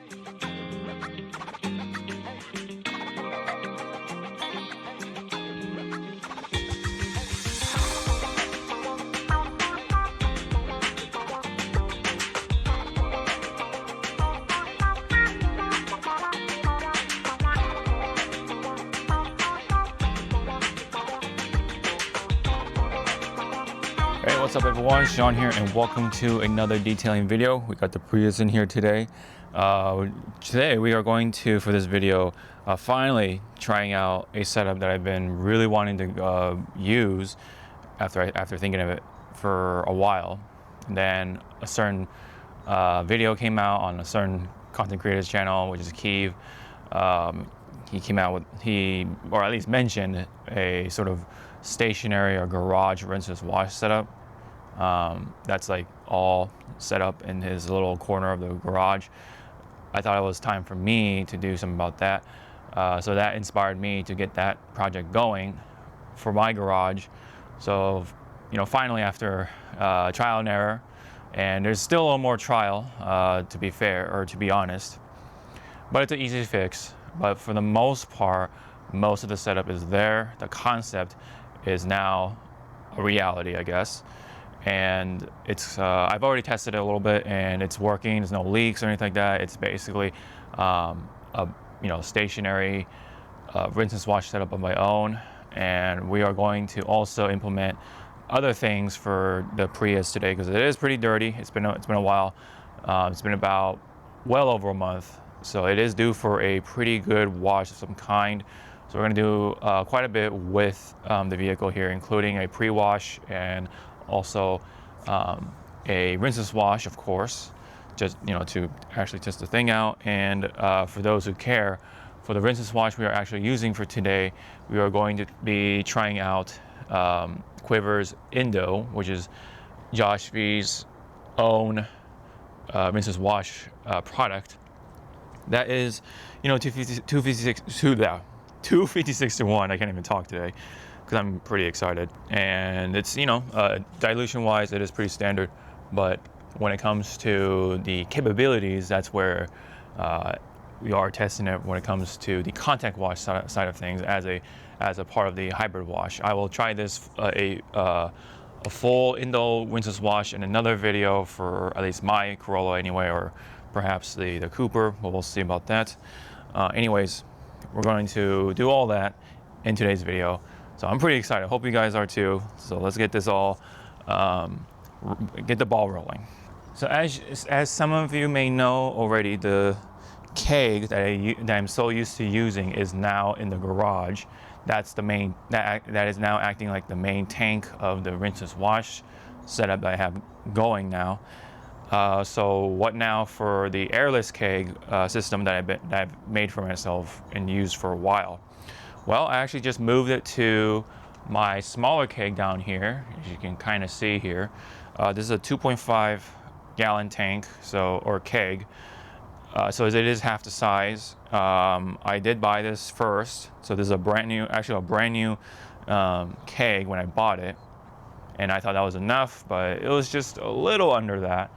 Hey, what's up everyone? Sean here and welcome to another detailing video. We got the Prius in here today. Today we are going to, for this video, finally trying out a setup that I've been really wanting to use after thinking of it for a while. And then a certain video came out on a certain content creator's channel, which is Keeve. He came out with, or at least mentioned, a sort of stationary or garage rinseless wash setup. That's like all set up in his little corner of the garage. I thought it was time for me to do something about that. So that inspired me to get that project going for my garage. So, finally after trial and error, and there's still a little more trial, to be fair, or to be honest, but it's an easy fix. But for the most part, most of the setup is there. The concept is now a reality, I guess. And it's I've already tested it a little bit and it's working. There's no leaks or anything like that. It's basically a stationary rinse and wash setup of my own. And we are going to also implement other things for the Prius today because it is pretty dirty. It's been a while. It's been about well over a month. So it is due for a pretty good wash of some kind. So we're going to do quite a bit with the vehicle here, including a pre-wash and also a rinseless wash, of course, just to actually test the thing out. And for those who care, for the rinseless wash we are actually using for today, we are going to be trying out Quiver's Indo, which is Josh V's own rinseless wash product. That is, 256 to 1. I can't even talk today because I'm pretty excited. And it's, dilution wise, it is pretty standard. But when it comes to the capabilities, that's where we are testing it when it comes to the contact wash side of things as a part of the hybrid wash. I will try this a full Indo rinseless wash in another video for at least my Corolla anyway, or perhaps the Cooper, but we'll see about that. Anyways, we're going to do all that in today's video. So I'm pretty excited. Hope you guys are too. So let's get this all, get the ball rolling. So as some of you may know already, the keg that I'm so used to using is now in the garage. That's the main, that is now acting like the main tank of the rinseless wash setup that I have going now. So what now for the airless keg system that I've made for myself and used for a while? Well, I actually just moved it to my smaller keg down here, as you can kind of see here. This is a 2.5 gallon tank, or keg. So it is half the size. I did buy this first, so this is a brand new keg when I bought it, and I thought that was enough, but it was just a little under that.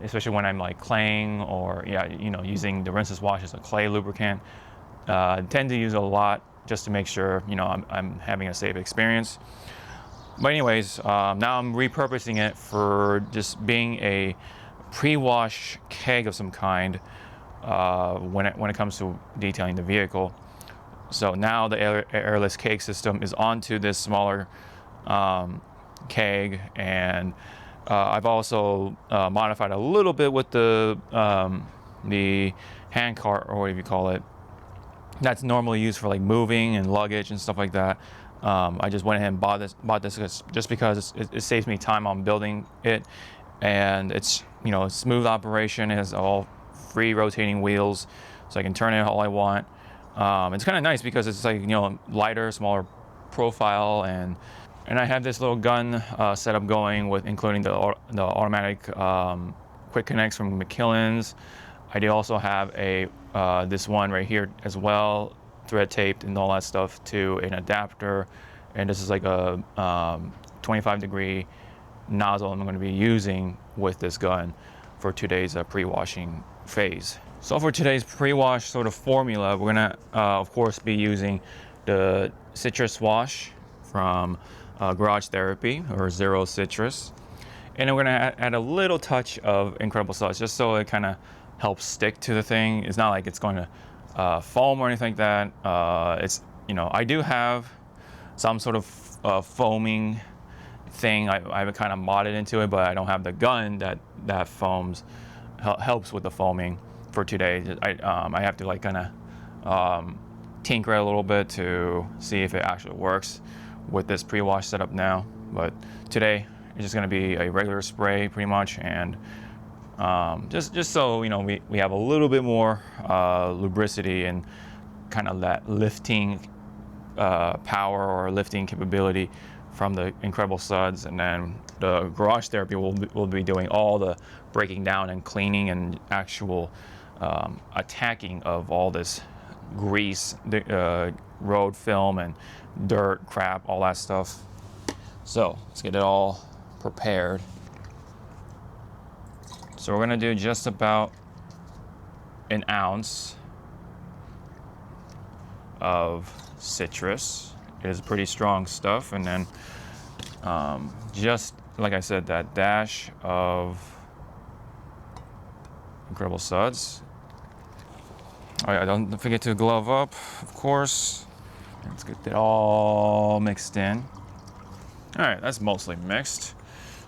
Especially when I'm like claying or using the rinseless wash as a clay lubricant. I tend to use a lot just to make sure I'm having a safe experience. But anyways, now I'm repurposing it for just being a pre-wash keg of some kind when it comes to detailing the vehicle. So now the airless keg system is onto this smaller keg, and I've also modified a little bit with the hand cart, or whatever you call it. That's normally used for like moving and luggage and stuff like that. I just went ahead and bought this just because it saves me time on building it, and it's smooth operation. It has all free rotating wheels, so I can turn it all I want. It's kind of nice because it's like lighter, smaller profile, and I have this little gun setup going with including the automatic quick connects from McKillen's. I do also have this one right here as well, thread taped and all that stuff, to an adapter. And this is like a 25-degree nozzle I'm going to be using with this gun for today's pre-washing phase. So for today's pre-wash sort of formula, we're gonna of course be using the citrus wash from Garage Therapy, or Zero Citrus. And then we're gonna add a little touch of Incredible Suds, just so it kind of helps stick to the thing. It's not like it's going to foam or anything like that. It's, you know, I do have some sort of foaming thing. I've kind of modded into it, but I don't have the gun that foams, helps with the foaming for today. I have to like kind of tinker a little bit to see if it actually works with this pre-wash setup now. But today it's just going to be a regular spray pretty much, and just so, you know, we have a little bit more lubricity and kind of that lifting power or lifting capability from the Incredible Suds. And then the Garage Therapy will be doing all the breaking down and cleaning and actual attacking of all this grease, road film and dirt, crap, all that stuff. So let's get it all prepared. So we're gonna do just about an ounce of citrus. It is pretty strong stuff. And then just like I said, that dash of Incredible Suds. All right, don't forget to glove up, of course. Let's get it all mixed in. All right, that's mostly mixed.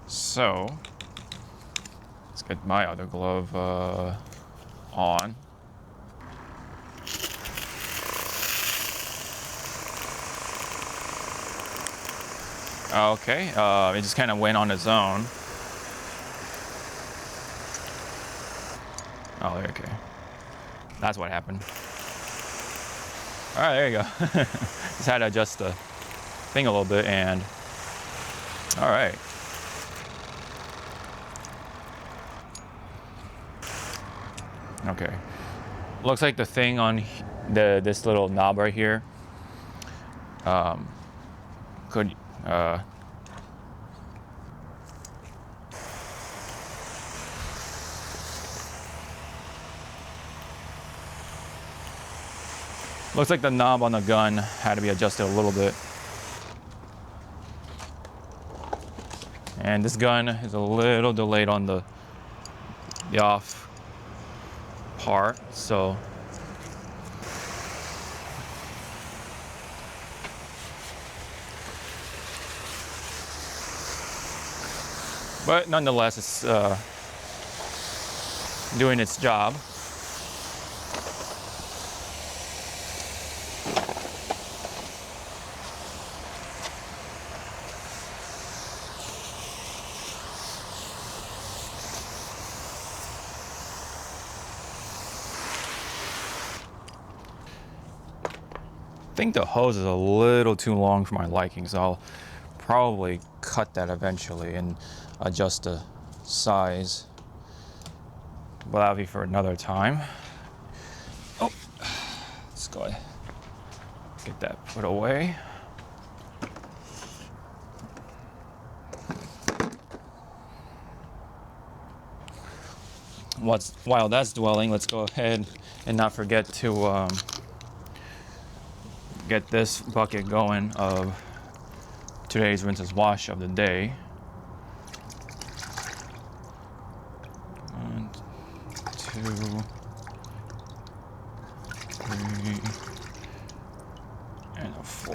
So let's get my other glove on. Okay, it just kind of went on its own. Oh, okay. That's what happened. All right, there you go. Just had to adjust the thing a little bit, and all right. Okay. Looks like the thing on this little knob right here could looks like the knob on the gun had to be adjusted a little bit. And this gun is a little delayed on the off part, so but nonetheless, it's doing its job. I think the hose is a little too long for my liking, so I'll probably cut that eventually and adjust the size. But that'll be for another time. Oh, let's go ahead, get that put away. While that's dwelling, let's go ahead and not forget to get this bucket going of today's Rinseless wash of the day. 1, 2, 3, and a 4.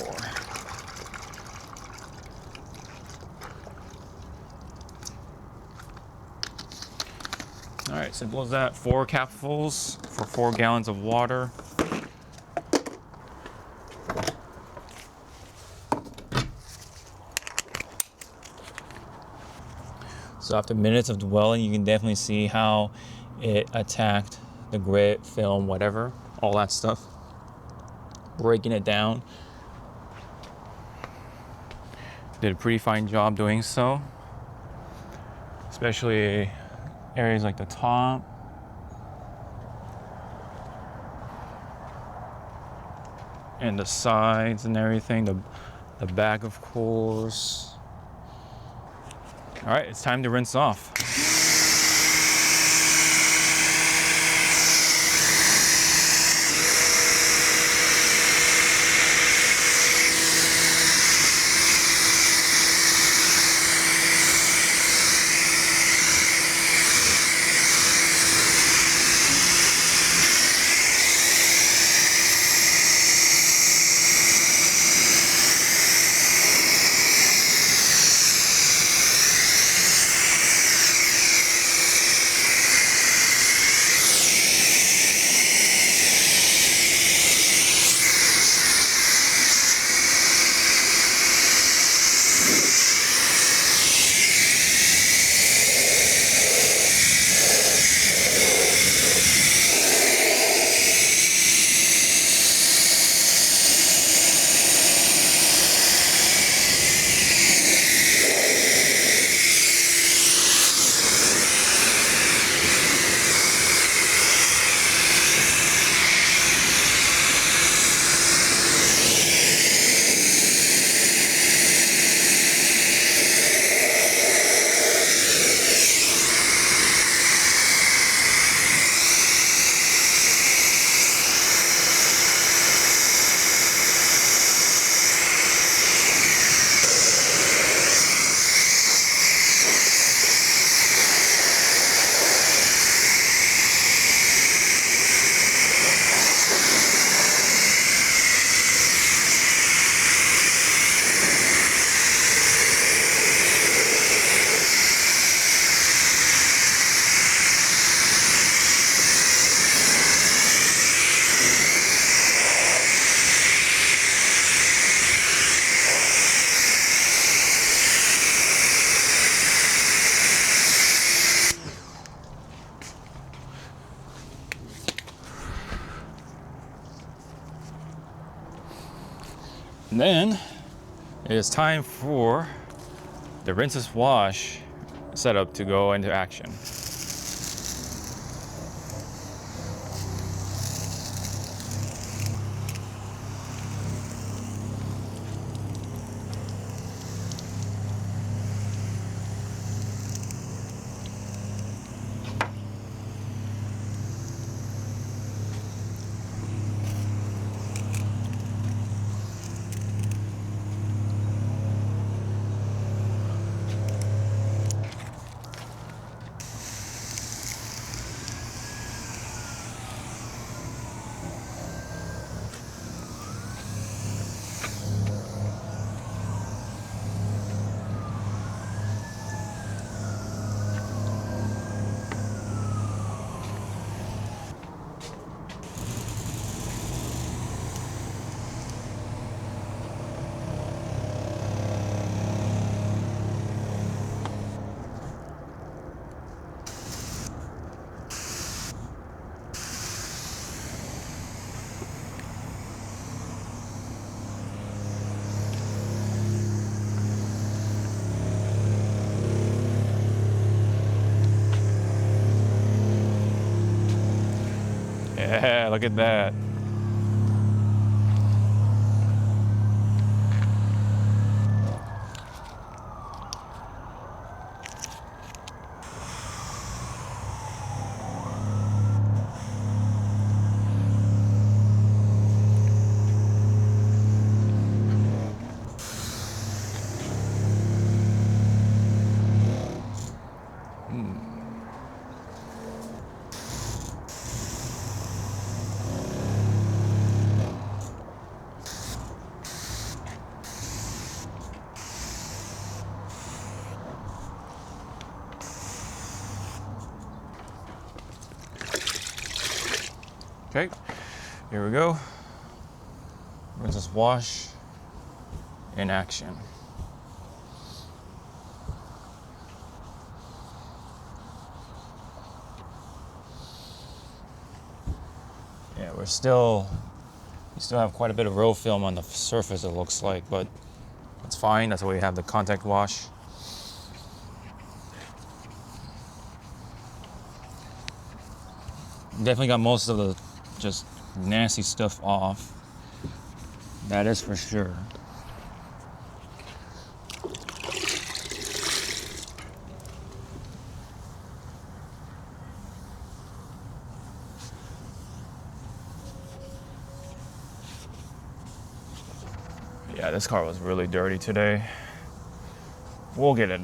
All right, simple as that. 4 capfuls for 4 gallons of water. So after minutes of dwelling, you can definitely see how it attacked the grit, film, whatever, all that stuff, breaking it down. Did a pretty fine job doing so, especially areas like the top. And the sides and everything, the back, of course. All right, it's time to rinse off. And then it is time for the rinseless wash setup to go into action. Yeah, look at that. Okay, here we go. Rinseless wash in action. Yeah, we still have quite a bit of road film on the surface, it looks like, but that's fine. That's why we have the contact wash. Definitely got most of the just nasty stuff off. That is for sure. Yeah, this car was really dirty today. We'll get it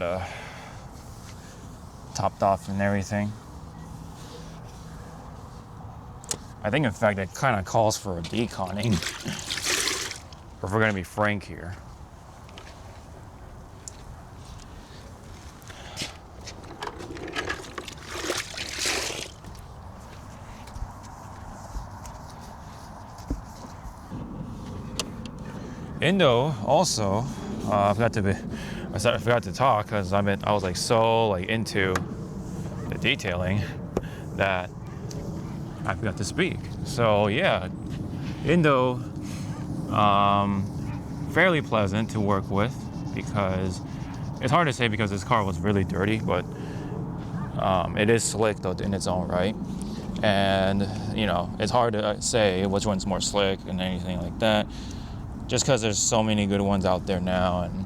topped off and everything. I think, in fact, it kind of calls for a deconning, if we're going to be frank here. Indo also, I forgot to talk because I was like so into the detailing that I forgot to speak. So yeah, Indo, fairly pleasant to work with, because it's hard to say because this car was really dirty, but it is slick though in its own right. And you know, it's hard to say which one's more slick and anything like that, just because there's so many good ones out there now, and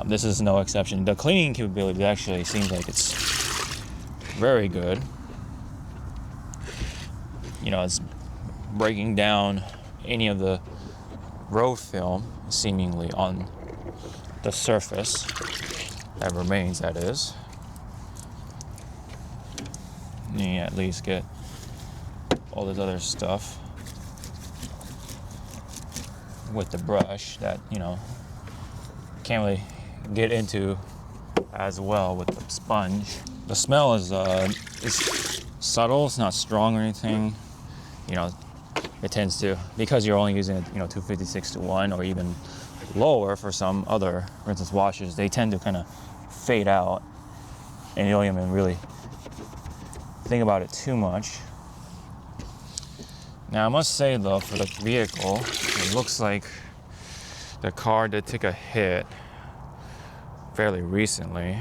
this is no exception. The cleaning capability actually seems like it's very good. You know, it's breaking down any of the road film seemingly on the surface that remains, that is. You at least get all this other stuff with the brush that, you know, can't really get into as well with the sponge. The smell is subtle, it's not strong or anything. You know, it tends to, because you're only using, 256-1 or even lower for some other rinseless washes, they tend to kind of fade out and you don't even really think about it too much. Now I must say though, for the vehicle, it looks like the car did take a hit fairly recently.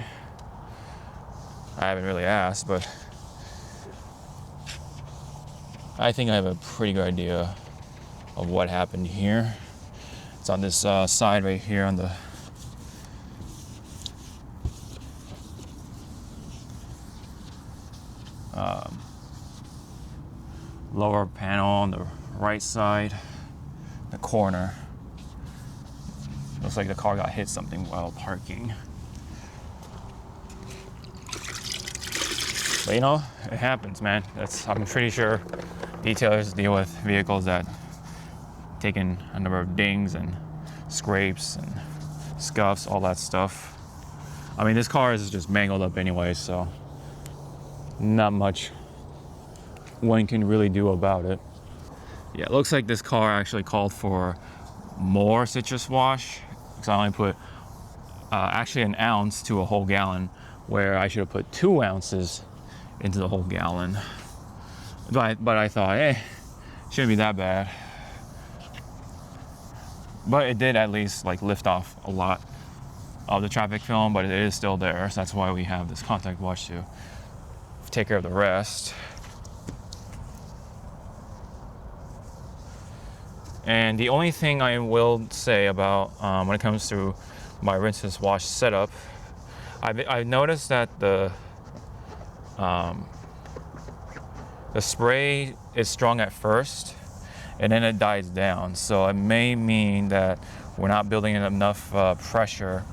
I haven't really asked, but I think I have a pretty good idea of what happened here. It's on this side right here on the lower panel on the right side, the corner. Looks like the car got hit something while parking. But you know, it happens, man. I'm pretty sure detailers deal with vehicles that taken a number of dings and scrapes and scuffs, all that stuff. I mean, this car is just mangled up anyway, so not much one can really do about it. Yeah, it looks like this car actually called for more citrus wash, because I only put actually an ounce to a whole gallon, where I should have put 2 ounces into the whole gallon. But I thought, hey, shouldn't be that bad. But it did at least like lift off a lot of the traffic film, but it is still there, so that's why we have this contact wash to take care of the rest. And the only thing I will say about when it comes to my rinseless wash setup, I've noticed that the spray is strong at first and then it dies down. So it may mean that we're not building in enough pressure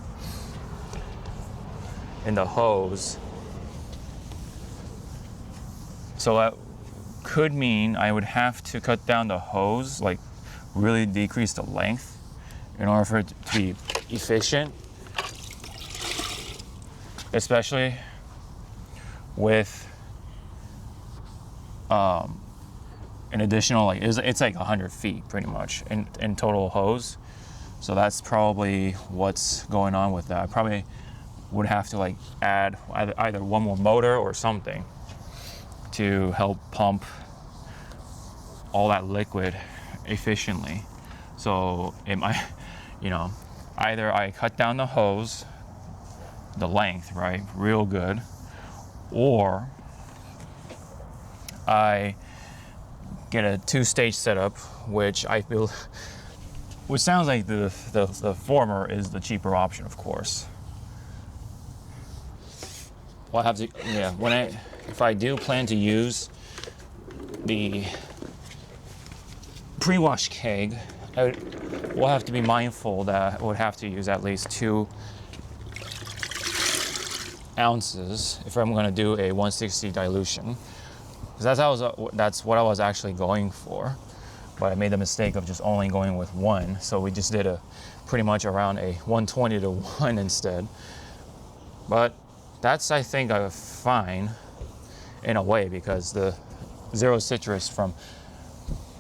in the hose. So that could mean I would have to cut down the hose, like really decrease the length in order for it to be efficient, especially with an additional, like it's like 100 feet pretty much in total hose. So that's probably what's going on with that. I probably would have to like add either one more motor or something to help pump all that liquid efficiently. So it might, you know, either I cut down the hose, the length, right, real good, or I get a 2-stage setup, which I feel, which sounds like the former is the cheaper option, of course. Well, I have to, yeah, if I do plan to use the pre-wash keg, we'll have to be mindful that I would have to use at least 2 ounces if I'm going to do a 160 dilution. Because that's what I was actually going for, but I made the mistake of just only going with 1. So we just did pretty much around a 120 to 1 instead. But that's, I think, fine in a way, because the zero citrus from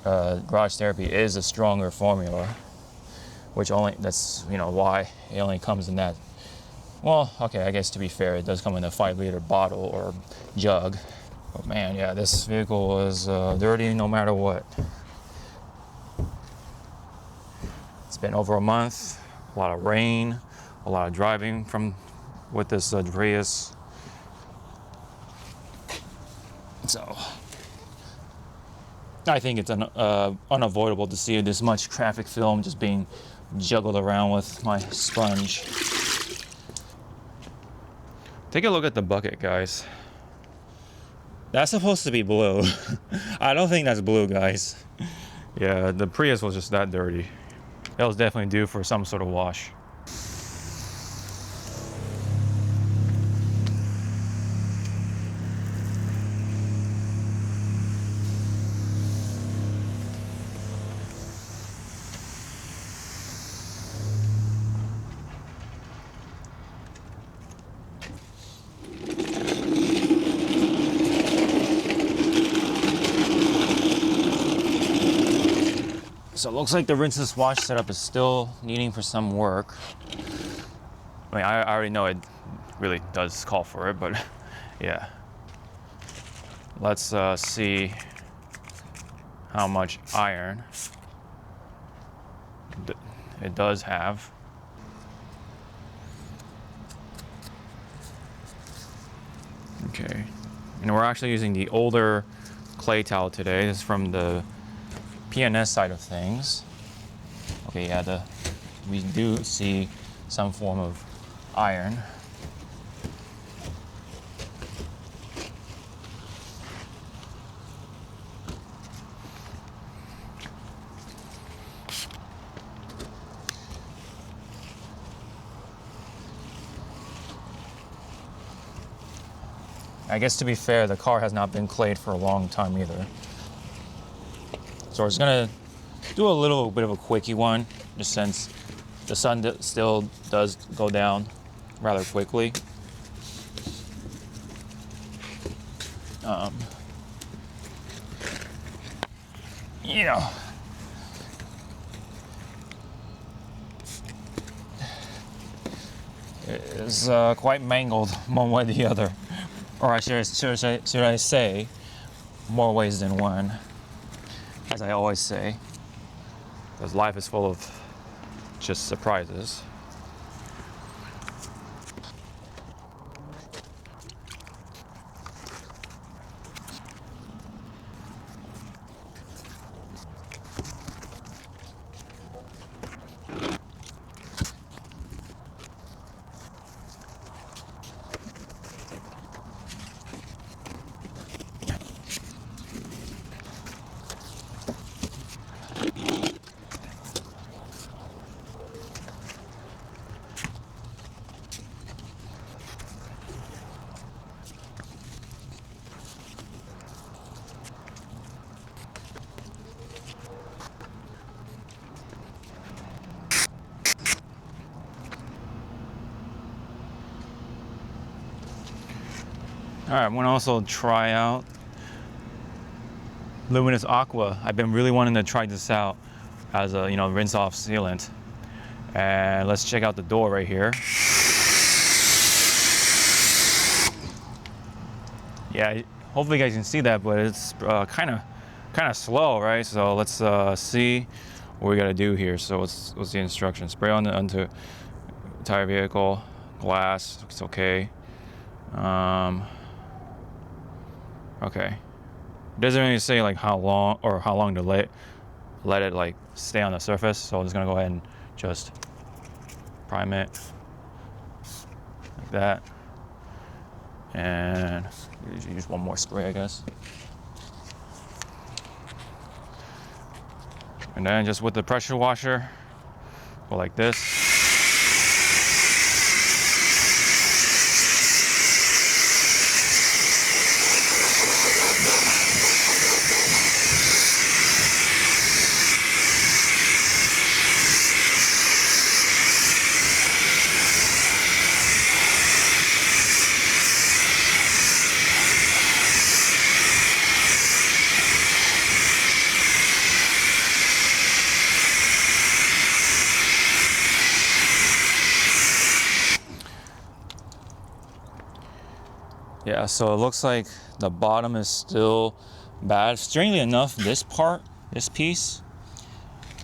Garage Therapy is a stronger formula, which that's, you know, why it only comes in that. Well, okay, I guess to be fair, it does come in a 5-liter bottle or jug. But man, yeah, this vehicle was dirty no matter what. It's been over a month, a lot of rain, a lot of driving with this Prius. So I think it's unavoidable to see this much traffic film just being juggled around with my sponge. Take a look at the bucket, guys. That's supposed to be blue. I don't think that's blue, guys. Yeah, the Prius was just that dirty. It was definitely due for some sort of wash. So it looks like the rinseless wash setup is still needing for some work. I mean, I already know it really does call for it, but yeah. Let's see how much iron it does have. Okay, and we're actually using the older clay towel today. This is from the PNS side of things. Okay, yeah, we do see some form of iron. I guess to be fair, the car has not been clayed for a long time either. So we're just gonna do a little bit of a quickie one, just since the sun still does go down rather quickly. You know, it is quite mangled one way or the other. Or should I say, more ways than one, as I always say, because life is full of just surprises. All right, I'm gonna also try out Luminous Aqua. I've been really wanting to try this out as a, rinse off sealant. And let's check out the door right here. Yeah, hopefully you guys can see that, but it's kind of slow, right? So let's see what we gotta do here. So what's the instruction? Spray onto entire vehicle, glass. Looks okay. Okay. It doesn't really say like how long to let it like stay on the surface. So I'm just gonna go ahead and just prime it like that, and use one more spray, I guess. And then just with the pressure washer, go like this. Yeah, so it looks like the bottom is still bad. Strangely enough, this piece,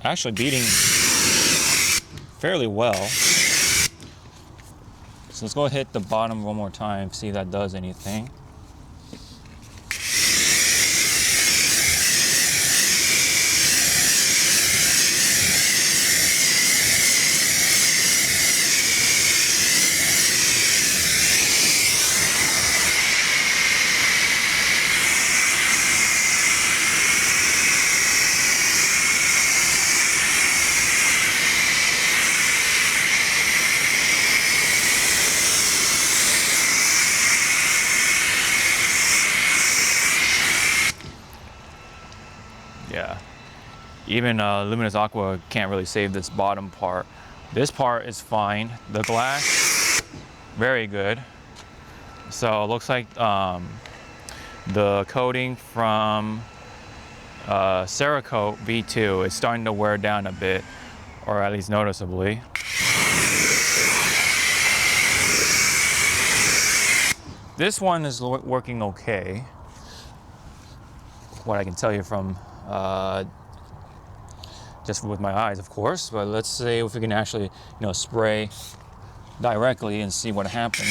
actually beating fairly well. So let's go hit the bottom one more time, see if that does anything. Yeah, even Luminous Aqua can't really save this bottom part. This part is fine. The glass, very good. So it looks like the coating from Cerakote V2 is starting to wear down a bit, or at least noticeably. This one is working okay. What I can tell you from just with my eyes, of course. But let's see if we can actually, spray directly and see what happens.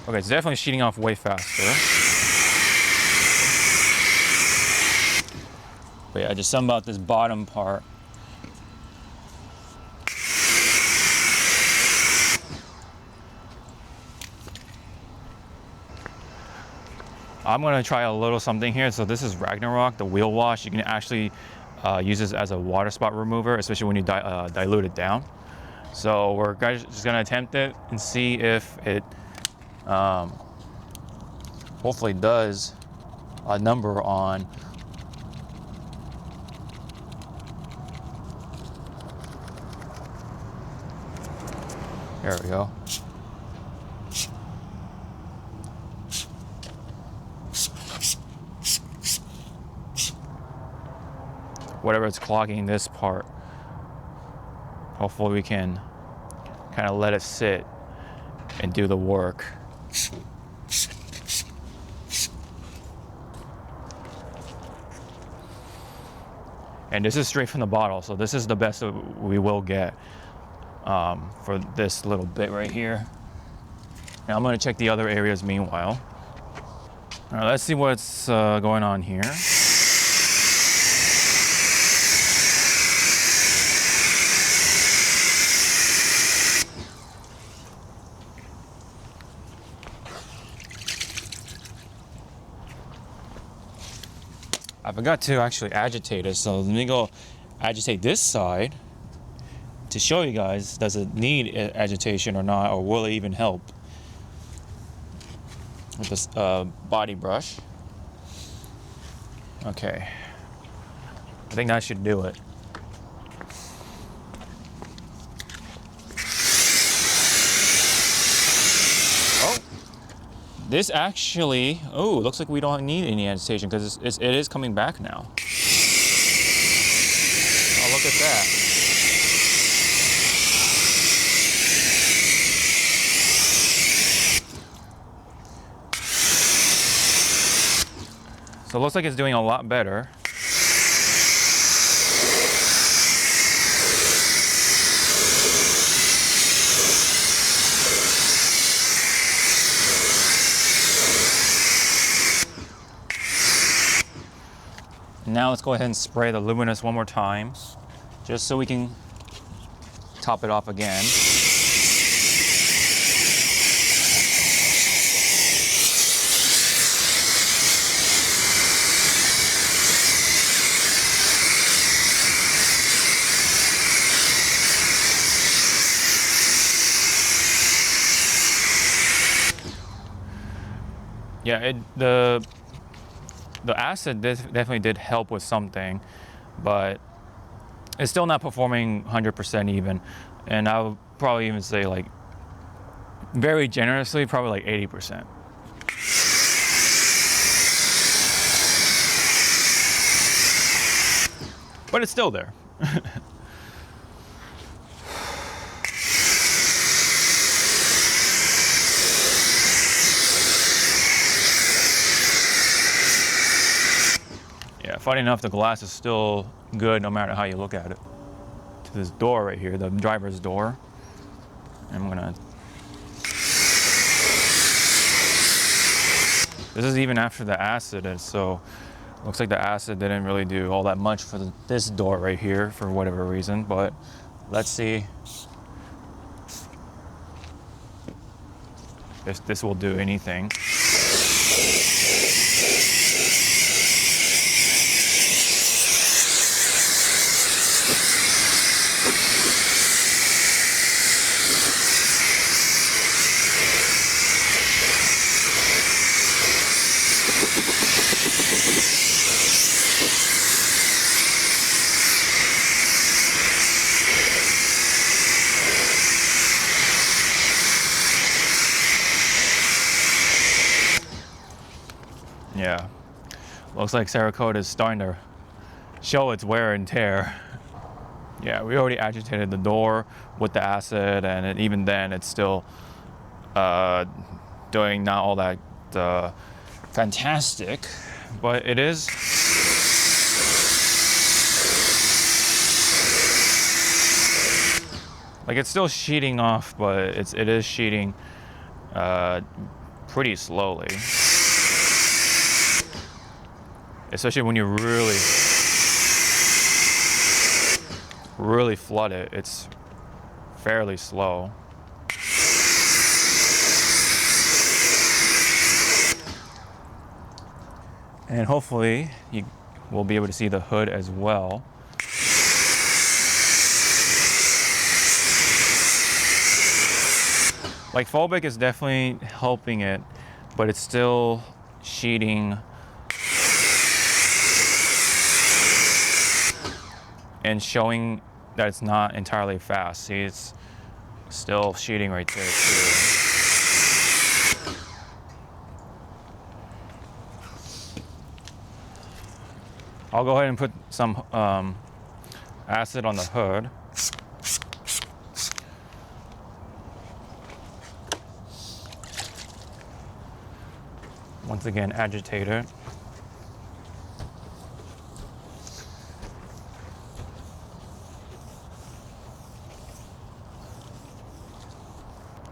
Okay, it's definitely sheeting off way faster. But yeah, just something about this bottom part. I'm gonna try a little something here. So this is Ragnarok, the wheel wash. You can actually use this as a water spot remover, especially when you dilute it down. So we're just gonna attempt it and see if it hopefully does a number on there we go. Whatever it's clogging this part, hopefully we can kind of let it sit and do the work. And this is straight from the bottle, so this is the best that we will get for this little bit right here. Now I'm gonna check the other areas meanwhile. All right, let's see what's going on here. I forgot to actually agitate it, so let me go agitate this side to show you guys, does it need agitation or not, or will it even help with this body brush. Okay, I think that should do it. This actually, oh, looks like we don't need any agitation because it is coming back now. Oh, look at that. So it looks like it's doing a lot better. Now let's go ahead and spray the luminous one more time, just so we can top it off again. Yeah, the acid definitely did help with something, but it's still not performing 100% even. And I would probably even say, like, very generously, probably like 80%. But it's still there. Yeah, funny enough, the glass is still good no matter how you look at it. To this door right here, the driver's door. I'm gonna... This is even after the acid, and so looks like the acid didn't really do all that much for this door right here for whatever reason, but let's see if this will do anything. Yeah, looks like Cerakote is starting to show its wear and tear. Yeah, we already agitated the door with the acid, and even then it's still doing not all that fantastic, but it is. Like, it's still sheeting off, but it is sheeting pretty slowly. Especially when you really flood it, it's fairly slow. And hopefully you will be able to see the hood as well. Like, phobic is definitely helping it, but it's still sheeting and showing that it's not entirely fast. See, it's still sheeting right there too. I'll go ahead and put some acid on the hood. Once again, agitate it.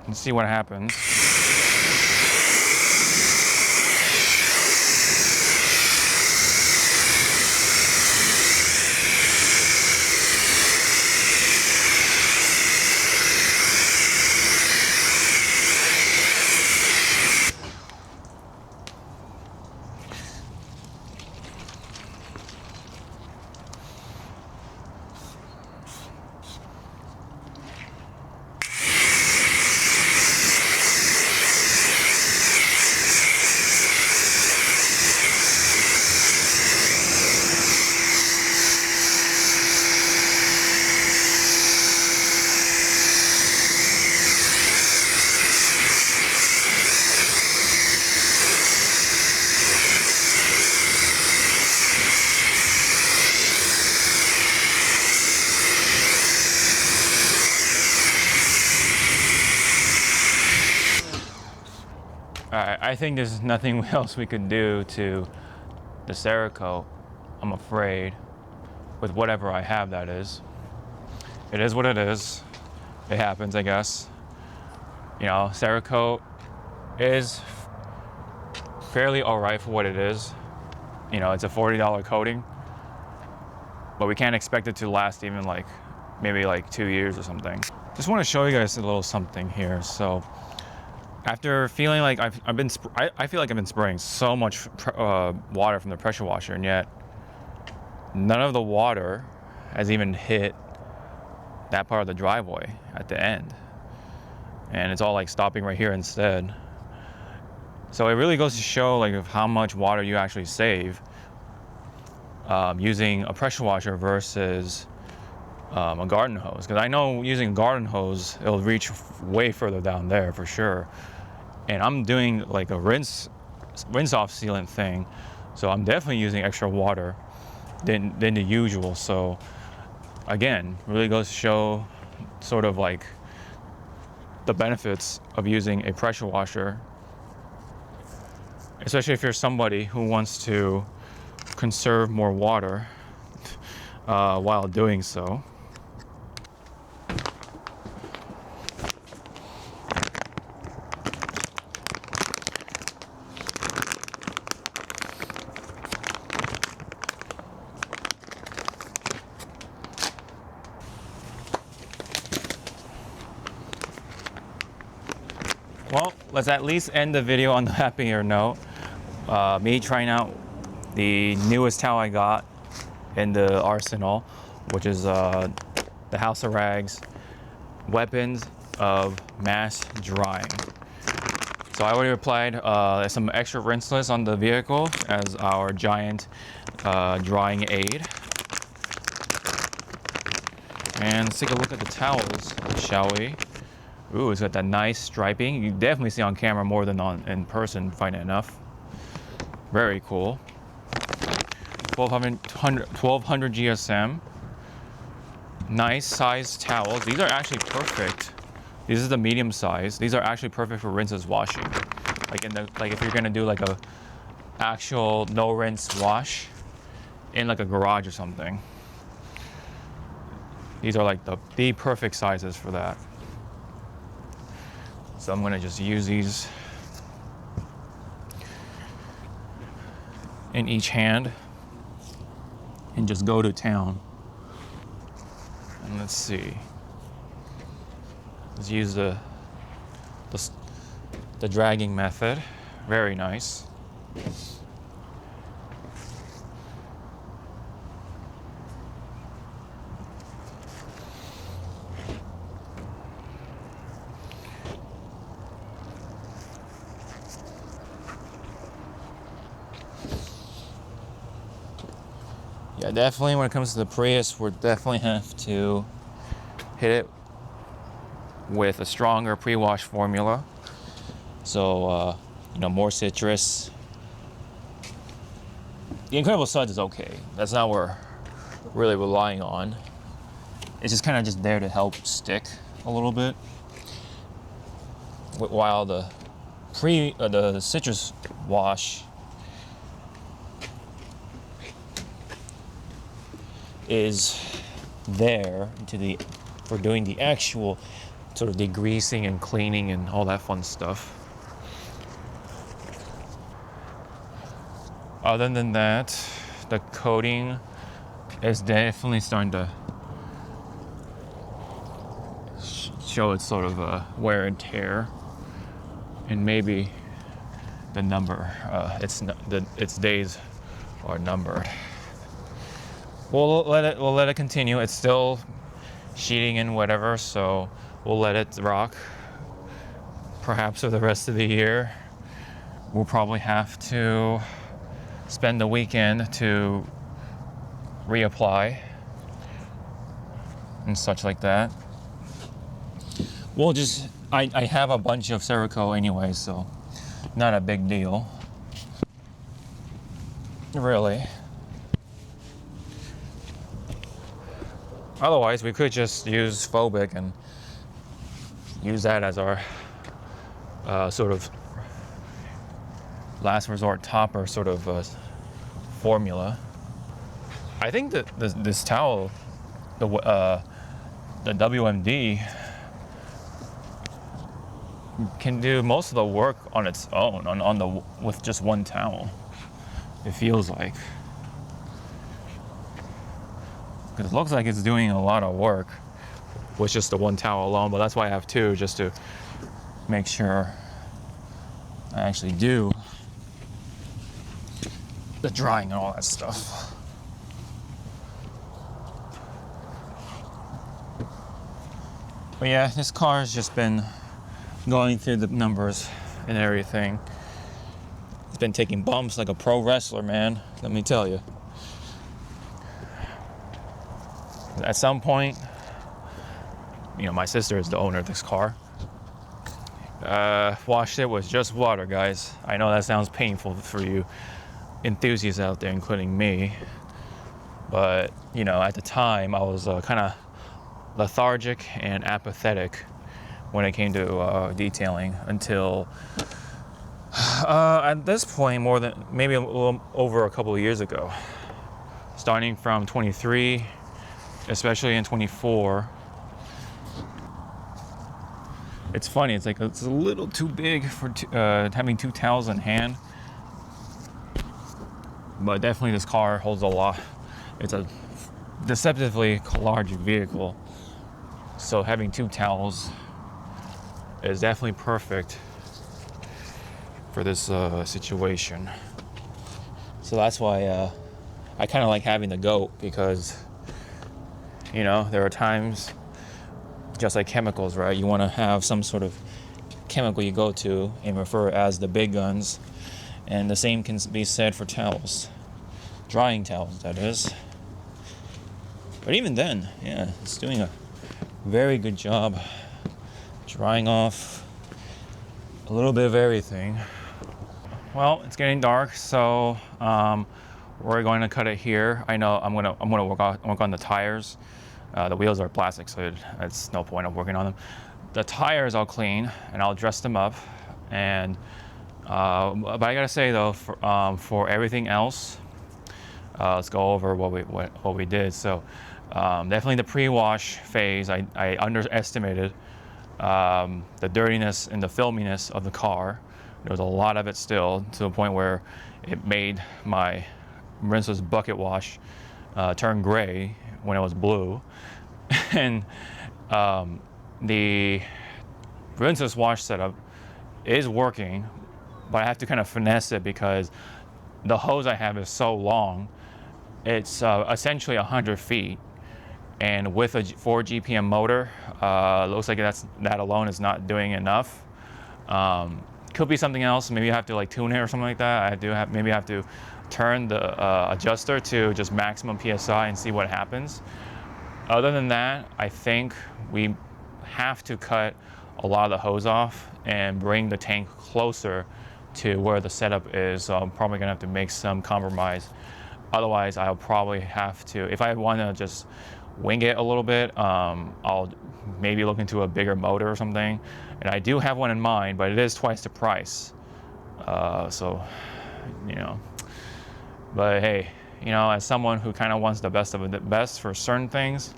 And see what happens. I think there's nothing else we could do to the Cerakote, I'm afraid, with whatever I have, that is. It is what it is. It happens, I guess. You know, Cerakote is fairly alright for what it is. You know, it's a $40 coating, but we can't expect it to last even like, maybe like 2 years or something. Just want to show you guys a little something here. So, after feeling like I feel like I've been spraying so much water from the pressure washer, and yet none of the water has even hit that part of the driveway at the end, and it's all like stopping right here instead. So it really goes to show like of how much water you actually save using a pressure washer versus a garden hose, because I know using a garden hose it'll reach way further down there for sure, and I'm doing like a rinse off sealant thing, so I'm definitely using extra water than the usual. So again, really goes to show sort of like the benefits of using a pressure washer, especially if you're somebody who wants to conserve more water while doing so. Well, let's at least end the video on the happier note. Me trying out the newest towel I got in the arsenal, which is the House of Rags Weapons of Mass Drying. So I already applied some extra Rinseless on the vehicle as our giant drying aid. And let's take a look at the towels, shall we? Ooh, it's got that nice striping. You definitely see on camera more than in person, funny enough. Very cool. 1200 GSM. nice sized towels. These are actually perfect. This is the medium size. These are actually perfect for rinseless washing. Like if you're gonna do like a actual no rinse wash in like a garage or something. These are like the perfect sizes for that. So I'm gonna just use these in each hand and just go to town. And let's see. Let's use the dragging method. Very nice. Yeah, definitely when it comes to the Prius, we'll definitely have to hit it with a stronger pre-wash formula. So, more citrus. The Incredible Suds is okay. That's not what we're really relying on. It's just kind of just there to help stick a little bit. While the citrus wash is there for doing the actual sort of degreasing and cleaning and all that fun stuff. Other than that, the coating is definitely starting to show its sort of wear and tear, and maybe the number, its days are numbered. We'll let it continue. It's still sheeting and whatever, so we'll let it rock. Perhaps for the rest of the year, we'll probably have to spend the weekend to reapply and such like that. We'll just, I have a bunch of Cerakote anyway, so not a big deal, really. Otherwise, we could just use Phobic and use that as our sort of last resort topper sort of formula. I think that this towel, the WMD, can do most of the work on its own with just one towel. It feels like. Because it looks like it's doing a lot of work with just the one towel alone, but that's why I have two, just to make sure I actually do the drying and all that stuff. But yeah, this car has just been going through the numbers and everything. It's been taking bumps like a pro wrestler, man, let me tell you. At some point, my sister is the owner of this car. Washed it with just water, guys. I know that sounds painful for you enthusiasts out there, including me. But, at the time, I was kind of lethargic and apathetic when it came to detailing until at this point, more than maybe a little over a couple of years ago. Starting from 23, especially in 24. It's funny, it's a little too big for having two towels in hand. But definitely this car holds a lot. It's a deceptively large vehicle. So having two towels is definitely perfect for this situation. So that's why I kind of like having the GOAT, because there are times, just like chemicals, right? You want to have some sort of chemical you go to and refer as the big guns. And the same can be said for towels. Drying towels, that is. But even then, yeah, it's doing a very good job drying off a little bit of everything. Well, it's getting dark, so we're going to cut it here. I know I'm gonna work on the tires. The wheels are plastic, so it's no point of working on them. The tires I'll clean and I'll dress them up. And but I gotta say though, for everything else, let's go over what we did. So definitely the pre-wash phase, I underestimated the dirtiness and the filminess of the car. There was a lot of it still, to the point where it made my Rinseless bucket wash turn gray when it was blue. And the Rinseless wash setup is working, but I have to kind of finesse it because the hose I have is so long. It's essentially 100 feet, and with a 4 GPM motor, looks like that alone is not doing enough. Could be something else. Maybe you have to like tune it or something like that. Maybe I have to turn the adjuster to just maximum PSI and see what happens. Other than that, I think we have to cut a lot of the hose off and bring the tank closer to where the setup is. So I'm probably gonna have to make some compromise. Otherwise, I'll probably have to, if I wanna just wing it a little bit, I'll maybe look into a bigger motor or something. And I do have one in mind, but it is twice the price. So, you know, but hey, you know, as someone who kind of wants the best of the best for certain things,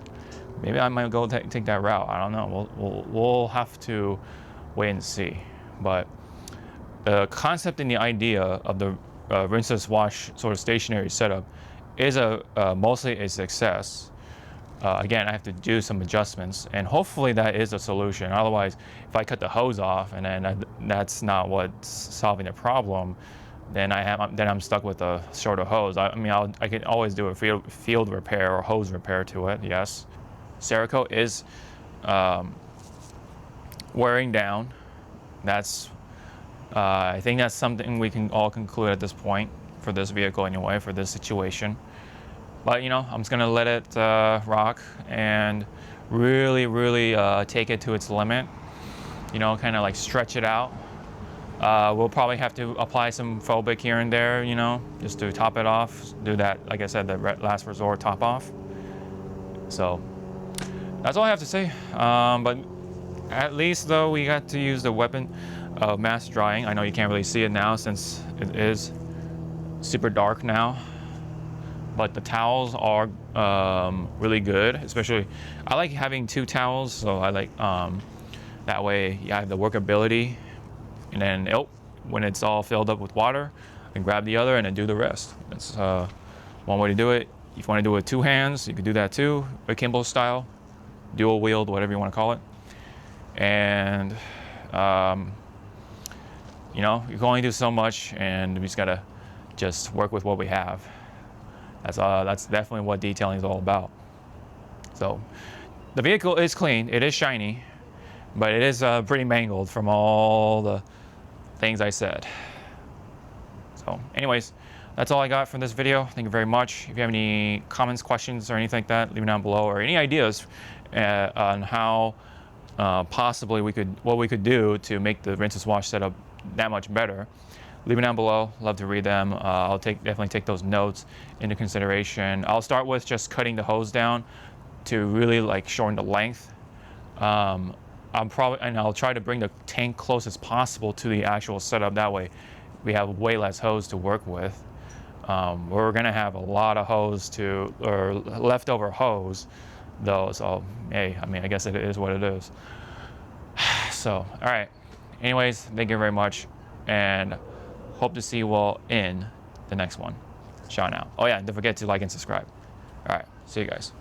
maybe I might go take that route. I don't know. We'll have to wait and see. But the concept and the idea of the Rinseless wash sort of stationary setup is mostly a success. Again, I have to do some adjustments, and hopefully that is a solution. Otherwise, if I cut the hose off and then that's not what's solving the problem, then I'm stuck with a shorter hose. I mean, I can always do a field repair or hose repair to it. Yes, Cerakote is wearing down. That's I think that's something we can all conclude at this point for this vehicle anyway, for this situation. But you know, I'm just gonna let it rock and really take it to its limit. You know, kind of like stretch it out. We'll probably have to apply some phobic here and there, you know, just to top it off. Do that, like I said, the last resort top off. So that's all I have to say. But at least though, we got to use the weapon of mass drying. I know you can't really see it now since it is super dark now. But the towels are really good. Especially, I like having 2 towels, so I like that way you have the workability. And then when it's all filled up with water, I can grab the other and then do the rest. That's one way to do it. If you want to do it with 2 hands, you could do that too, akimbo style, dual wield, whatever you want to call it. And you know, you can only do so much, and we just gotta work with what we have. That's definitely what detailing is all about. So the vehicle is clean, it is shiny, but it is pretty mangled from all the things I said. So anyways, that's all I got from this video. Thank you very much. If you have any comments, questions, or anything like that, leave them down below, or any ideas on how possibly what we could do to make the Rinseless wash setup that much better. Leave it down below. Love to read them. I'll definitely take those notes into consideration. I'll start with just cutting the hose down to really like shorten the length. I'll try to bring the tank close as possible to the actual setup. That way, we have way less hose to work with. We're gonna have a lot of leftover hose, though. So hey, I mean, I guess it is what it is. So all right. Anyways, thank you very much, and hope to see you all in the next one. Sean out. Oh yeah, don't forget to like and subscribe. All right, see you guys.